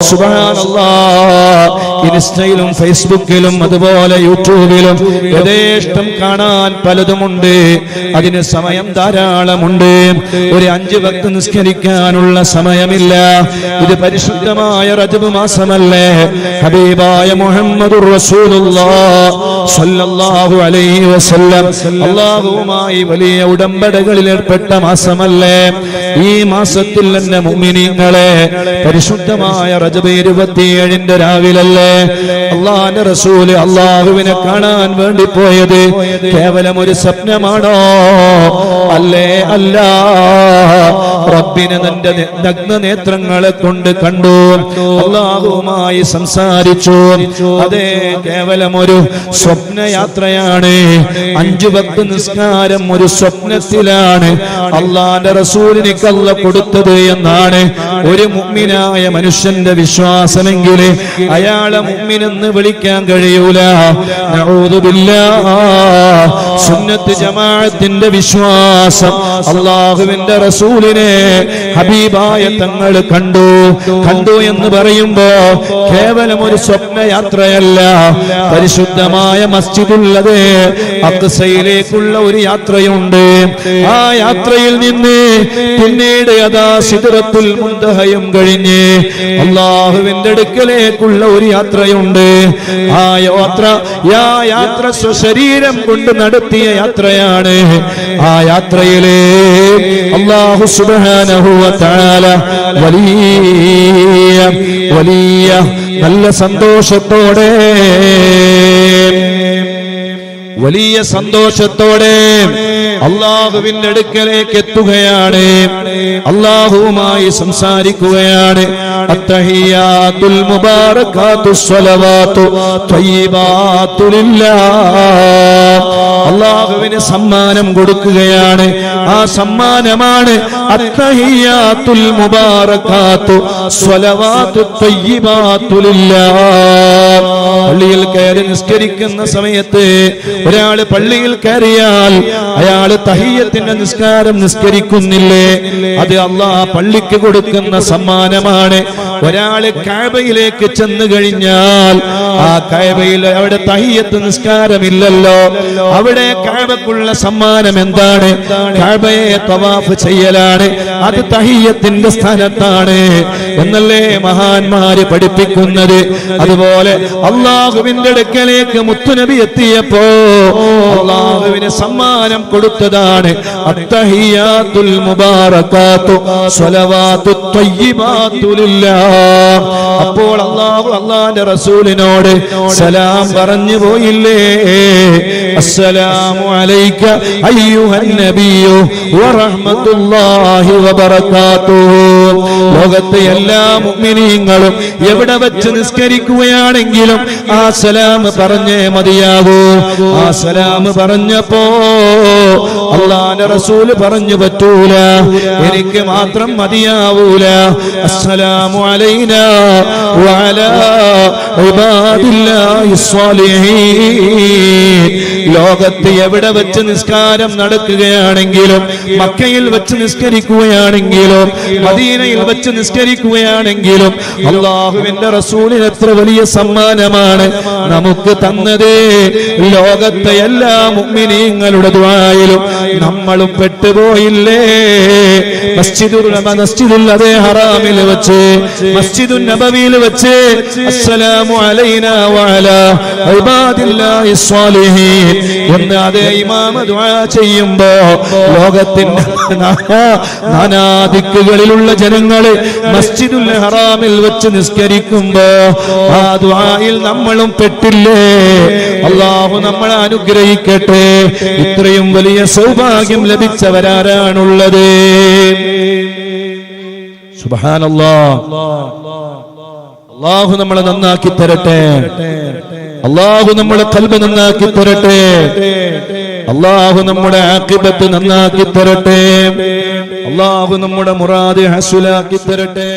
സുബ്ഹാനല്ലാഹ്. ഇൻസ്റ്റയിലും ഫേസ്ബുക്കിലും അതുപോലെ യൂട്യൂബിലും യഥേഷ്ടം കാണാൻ പലതുമുണ്ട്. അതിന് സമയം ധാരാളമുണ്ട്. ഒരു 5 വക്ത് നിസ്കരിക്കാനുള്ള സമയമില്ല. ഇത് പരിശുദ്ധമായ റജബ് മാസമല്ലേ? ഹബീബായ മുഹമ്മദുർ റസൂലുള്ളാഹ് സ്വല്ലല്ലാഹു അലൈഹി വസല്ലം അല്ലാഹുവുമായി വലിയ ഉടമ്പടികളിൽ ഏർപ്പെട്ട മാസമല്ലേ? ഈ മാസത്തിൽ എന്റെ മുഅ്മിനീങ്ങളെ പരിശുദ്ധമായ റജബ് 27 രാവിലല്ലേ അല്ലാഹുവിന്റെ റസൂൽ അല്ലാഹുവിനെ കാണാൻ വേണ്ടി പോയത് കേവലം ഒരു സ്വപ്നമാണോ? അല്ലേ അല്ല, റബ്ബിനെ തന്റെ നഗ്ന നേത്രങ്ങളെ കൊണ്ട് കണ്ടു, അല്ലാഹുവുമായി സംസാരിച്ചു. അതേ, കേവലം ഒരു സ്വപ്നയാത്രയാണ്. 5 വക്ത് നിസ്കാരം ഒരു സ്വപ്നത്തിലാണ് അല്ലാഹുവിന്റെ റസൂലിന് അല്ലാഹു കൊടുത്തത് എന്നാണ് ഒരു മുഅ്മിനായ മനുഷ്യന്റെ വിശ്വാസമെങ്കിൽ അയാളെ മുഅ്മിനെന്ന് വിളിക്കാൻ കഴിയൂല. നഊദു ബില്ലാഹ്. സുന്നത്ത് ജമാഅത്തിന്റെ വിശ്വാസം അല്ലാഹുവിന്റെ റസൂലിനെ ഹബീബായ തങ്ങൾ കണ്ടു എന്ന് പറയുമ്പോ കേവലം ഒരു സ്വപ്നയാത്രയല്ല, പരിശുദ്ധമായ മസ്ജിദുൽ അഖ്സയിലേക്കുള്ള ഒരു യാത്രയുണ്ട്. ആ യാത്രയിൽ നിന്ന് പിന്നീട് അതാ സിദ്റത്തുൽ മുൻതഹയും കഴിഞ്ഞ് അല്ലാഹുവിന്റെ അടുക്കലേക്കുള്ള ഒരു യാത്രയുണ്ട്. ആ യാത്ര സ്വശരീരം കൊണ്ട് നടത്തിയ യാത്രയാണ്. ആ യാത്രയിലെ അല്ലാഹു സുബ്ഹാനഹു വ തആല വലിയ നല്ല സന്തോഷത്തോടെ അല്ലാഹുവിന്റെ അടുക്കലേക്ക് എത്തുകയാണ്. അല്ലാഹുവുമായി സംസാരിക്കുകയാണ്. അത്തഹിയാത്തുൽ മുബാറകാത്തുസ് സ്വലവാത്തു ത്വയ്യിബാത്തു ലില്ലാഹ്. അല്ലാഹുവിന് സമ്മാനം കൊടുക്കുകയാണ്. ആ സമ്മാനമാണ് അത്തഹിയാത്തുൽ മുബാറകാത്തു സ്വലവാത്തു ത്വയ്യിബാത്തു ലില്ലാഹ്. പള്ളിയിൽ കയറി നിസ്കരിക്കുന്ന സമയത്ത് ഒരാൾ പള്ളിയിൽ കയറിയാൽ അയാൾ തഹിയ്യത്തിന്റെ നിസ്കാരം നിസ്കരിക്കുന്നില്ലേ? അത് അല്ലാഹ് പള്ളിക്ക് കൊടുക്കുന്ന സമ്മാനമാണ്. ഒരാള് കഅബയിലേക്ക് ചെന്ന് കഴിഞ്ഞാൽ ആ കഅബയിൽ അവിടെ തഹിയ്യത്ത് നിസ്കാരമില്ലല്ലോ. അവിടെ കഅബക്കുള്ള സമ്മാനം എന്താണ്? കഅബയെ തവാഫ് ചെയ്യലാണ്. അത് തഹിയ്യത്തിന്റെ സ്ഥാനത്താണ് എന്നല്ലേ മഹാന്മാര് പഠിപ്പിക്കുന്നത്. അതുപോലെ അല്ലാഹുവിന്റെ അടുക്കലേക്ക് മുത്തുനബി എത്തിയപ്പോ അല്ലാഹുവിന് സമ്മാനം കൊടുത്തതാണ് അത്തഹിയാത്തുൽ മുബാറകാത്തു സ്വലവാത്തു ത്വയ്യിബാത്തു ലില്ലാഹ്. അപ്പോൾ അല്ലാഹുവിന്റെ റസൂലിനോട് സലാം പറഞ്ഞു പോയില്ലേ? അസ്സലാമു അലൈക അയ്യുഹൻ നബിയ്യു വറഹ്മത്തുള്ളാഹി വബറകാതുഹു. ലോകത്തെ എല്ലാ മുഅ്മിനീങ്ങളും എവിടെ വെച്ച് നിസ്കരിക്കുകയാണെങ്കിലും ആ സലാം പറഞ്ഞേ മതിയാകൂ. ആ സലാം പറഞ്ഞപ്പോ അല്ലാഹുവിന്റെ റസൂൽ പറഞ്ഞു പറ്റൂല, എനിക്ക് മാത്രം മതിയാവൂല. അസ്സലാമു അലൈനാ വഅലാ ഇബാദില്ലാഹിസ് സ്വാലിഹീൻ. ലോകത്ത് എവിടെ വെച്ച് നിസ്കാരം നടക്കുകയാണെങ്കിലും, മക്കയിൽ വെച്ച് നിസ്കരിക്കുകയാണെങ്കിലും, മദീനയിൽ വെച്ച് നിസ്കരിക്കുകയാണെങ്കിലും അല്ലാഹുവിന്റെ റസൂലിന് എത്ര വലിയ സമ്മാനമാണ് നമുക്ക് തന്നത്. ലോകത്തെ എല്ലാ മുഅ്മിനീങ്ങളുടെ ദുആയിലും നമ്മളും പെട്ടുപോയില്ലേ? മസ്ജിദുൽ ഹറാമിൽ വെച്ച്, മസ്ജിദുൻ നബവിയിൽ വെച്ച് അസ്സലാമു അലൈനാ വഅലാ ഇബാദില്ലാഹിസ് സ്വാലിഹീൻ എന്ന് അതേ ഇമാം ദുആ ചെയ്യുമ്പോ ലോകത്തിന്റെ നാനാദിക്കുകളിലുള്ള ജനങ്ങള് മസ്ജിദുൽ ഹറാമിൽ വെച്ച് നിസ്കരിക്കുമ്പോ ആ ദുആയിൽ നമ്മളും പെട്ടില്ലേ? അല്ലാഹു നമ്മളെ അനുഗ്രഹിക്കട്ടെ. ഇത്രയും വലിയ സൗഭാഗ്യം ലഭിച്ചവരാരാണുള്ളത്? സുബ്ഹാനല്ലാഹ്. അല്ലാഹു നമ്മളെ നന്നാക്കി തരട്ടെ. അല്ലാഹു നമ്മുടെ ഖൽബ് നന്നാക്കി തരട്ടെ. അല്ലാഹു നമ്മുടെ ആഖിബത്ത് നന്നാക്കി തരട്ടെ. അല്ലാഹു നമ്മുടെ മുറാദ് ഹസ്സലാക്കി തരട്ടെ.